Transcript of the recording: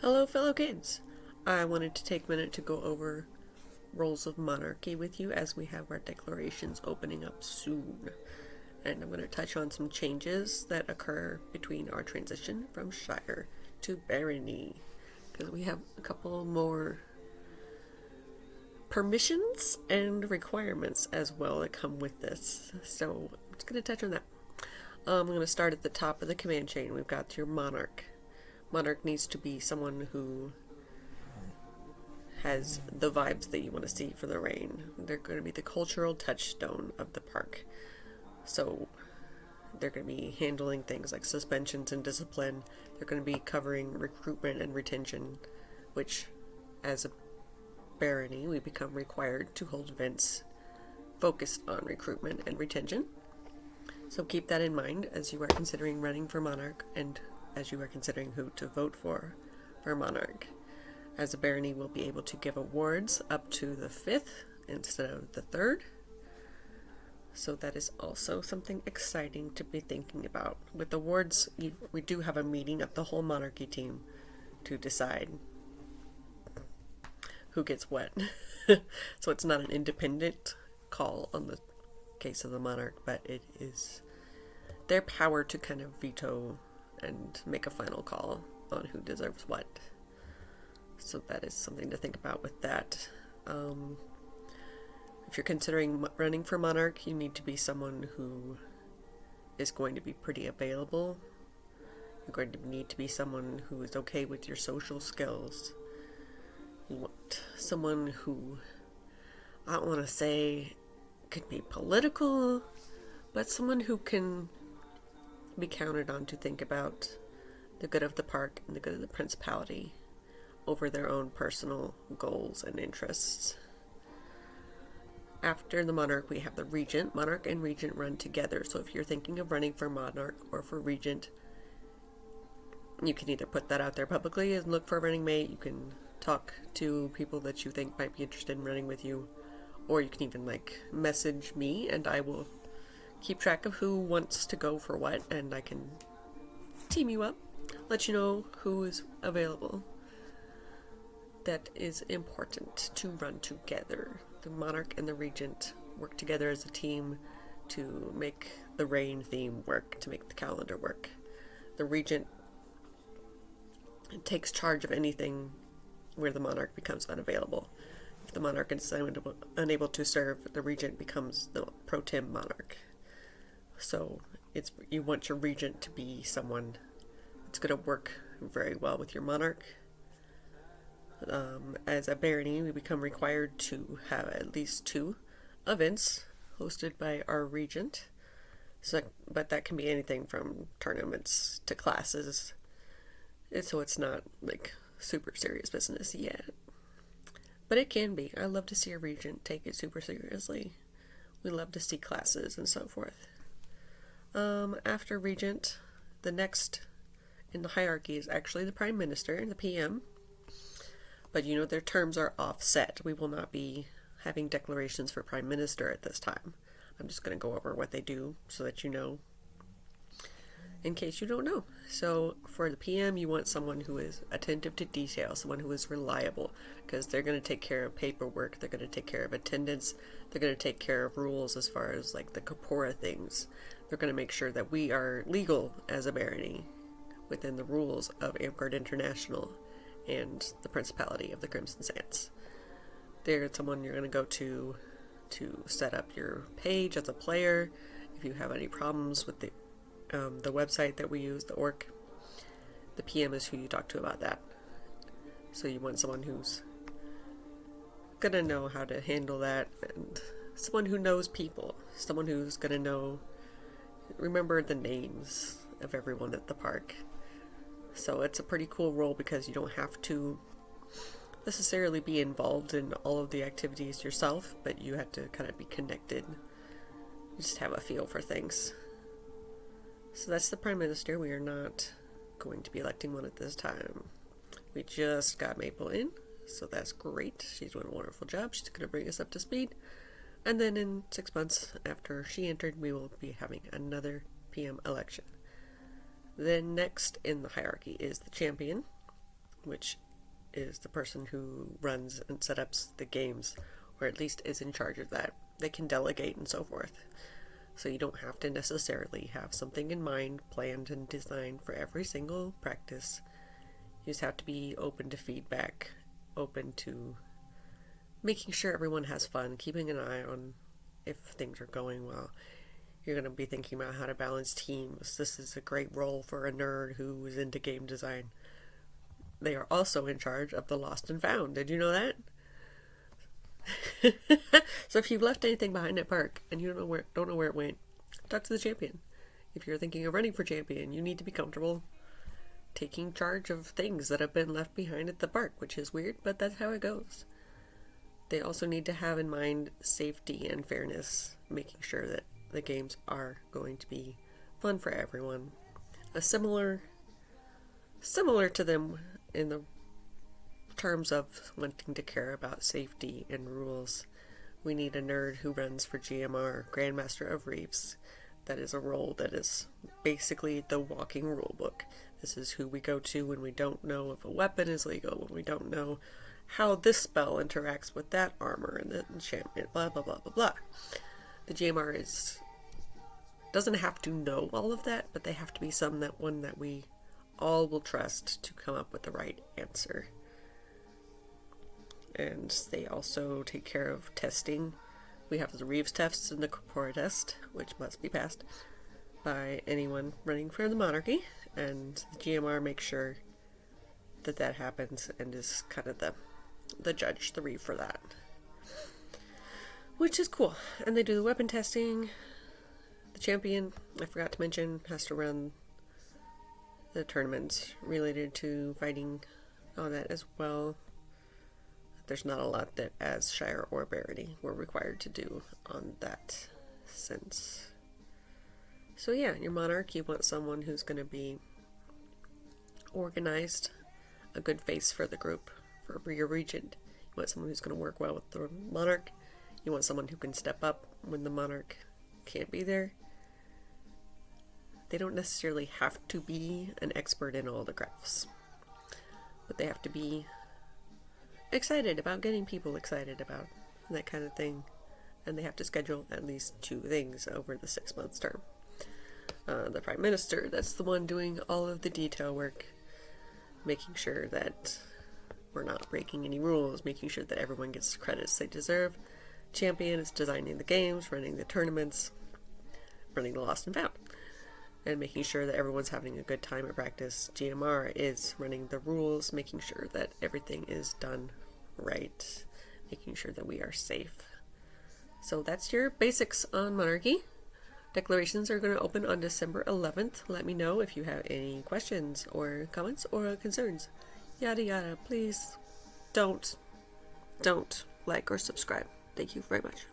Hello, fellow kids! I wanted to take a minute to go over roles of monarchy with you as we have our declarations opening up soon. And I'm going to touch on some changes that occur between our transition from Shire to Barony. Because we have a couple more permissions and requirements as well that come with this. So I'm just going to touch on that. I'm going to start at the top of the command chain. We've got your Monarch. Monarch needs to be someone who has the vibes that you want to see for the reign. They're going to be the cultural touchstone of the park. So they're going to be handling things like suspensions and discipline. They're going to be covering recruitment and retention, which as a barony we become required to hold events focused on recruitment and retention. So keep that in mind as you are considering running for Monarch and as you are considering who to vote for Monarch. As a barony, we'll be able to give awards up to the 5th instead of the 3rd. So that is also something exciting to be thinking about. With awards, we do have a meeting of the whole Monarchy team to decide who gets what. So it's not an independent call on the case of the Monarch, but it is their power to kind of veto and make a final call on who deserves what. So that is something to think about with that. If you're considering running for Monarch, you need to be someone who is going to be pretty available. You're going to need to be someone who is okay with your social skills. You want someone who, I don't want to say could be political, but someone who can be counted on to think about the good of the park and the good of the principality over their own personal goals and interests. After the Monarch, we have the Regent. Monarch and Regent run together, so if you're thinking of running for Monarch or for Regent, you can either put that out there publicly and look for a running mate. You can talk to people that you think might be interested in running with you, or you can even message me and I will keep track of who wants to go for what, and I can team you up, let you know who is available. That is important to run together. The Monarch and the Regent work together as a team to make the reign theme work, to make the calendar work. The Regent takes charge of anything where the Monarch becomes unavailable. If the Monarch is unable to serve, the Regent becomes the pro tem Monarch. So you want your Regent to be someone that's going to work very well with your Monarch. As a barony, we become required to have at least 2 events hosted by our Regent. But that can be anything from tournaments to classes. So it's not super serious business yet. But it can be. I love to see a Regent take it super seriously. We love to see classes and so forth. After Regent, the next in the hierarchy is actually the Prime Minister and the PM. But their terms are offset. We will not be having declarations for Prime Minister at this time. I'm just going to go over what they do so that you know, in case you don't know. So for the PM, you want someone who is attentive to detail, someone who is reliable, because they're going to take care of paperwork, they're going to take care of attendance, they're going to take care of rules as far as the corpora things. They're going to make sure that we are legal as a barony within the rules of Amgard International and the Principality of the Crimson Sands. They're someone you're going to go to set up your page as a player. If you have any problems with the website that we use, the orc, the PM is who you talk to about that. So you want someone who's going to know how to handle that, and someone who knows people, someone who's going to remember the names of everyone at the park. So it's a pretty cool role because you don't have to necessarily be involved in all of the activities yourself, but you have to kind of be connected. You just have a feel for things. So that's the Prime Minister. We are not going to be electing one at this time. We just got Maple in, so that's great. She's doing a wonderful job. She's going to bring us up to speed. And then in 6 months after she entered, we will be having another PM election. Then next in the hierarchy is the champion. which is the person who runs and sets up the games, or at least is in charge of that. They can delegate and so forth. So you don't have to necessarily have something in mind, planned and designed for every single practice. You just have to be open to feedback, open to making sure everyone has fun, keeping an eye on if things are going well. You're going to be thinking about how to balance teams. This is a great role for a nerd who is into game design. They are also in charge of the lost and found. Did you know that? So if you've left anything behind at park and you don't know where it went, talk to the champion. If you're thinking of running for champion, you need to be comfortable taking charge of things that have been left behind at the park, which is weird, but that's how it goes. They also need to have in mind safety and fairness, making sure that the games are going to be fun for everyone. Similar to them in the terms of wanting to care about safety and rules. We need a nerd who runs for GMR, Grandmaster of Reefs. That is a role that is basically the walking rule book. This is who we go to when we don't know if a weapon is legal, when we don't know how this spell interacts with that armor and the enchantment, blah, blah, blah, blah, blah. The GMR doesn't have to know all of that, but they have to be one that we all will trust to come up with the right answer. And they also take care of testing. We have the Reeves tests and the Corpora test, which must be passed by anyone running for the Monarchy, and the GMR makes sure that happens and is kind of the judge, the Reeve for that. Which is cool. And they do the weapon testing. The champion, I forgot to mention, has to run the tournaments related to fighting on that as well. There's not a lot that as Shire or Barony we're required to do on that sense. So yeah, your Monarch, you want someone who's going to be organized, a good face for the group. For your Regent, you want someone who's going to work well with the Monarch. You want someone who can step up when the Monarch can't be there. They don't necessarily have to be an expert in all the crafts, but they have to be excited about getting people excited about that kind of thing, and they have to schedule at least 2 things over the 6-month term. The Prime Minister, that's the one doing all of the detail work, making sure that we're not breaking any rules, making sure that everyone gets the credits they deserve. Champion is designing the games, running the tournaments, running the Lost and Found, and making sure that everyone's having a good time at practice. GMR is running the rules, making sure that everything is done right, making sure that we are safe. So that's your basics on Monarchy. Declarations are going to open on December 11th. Let me know if you have any questions or comments or concerns. Yada yada. Please don't like or subscribe. Thank you very much.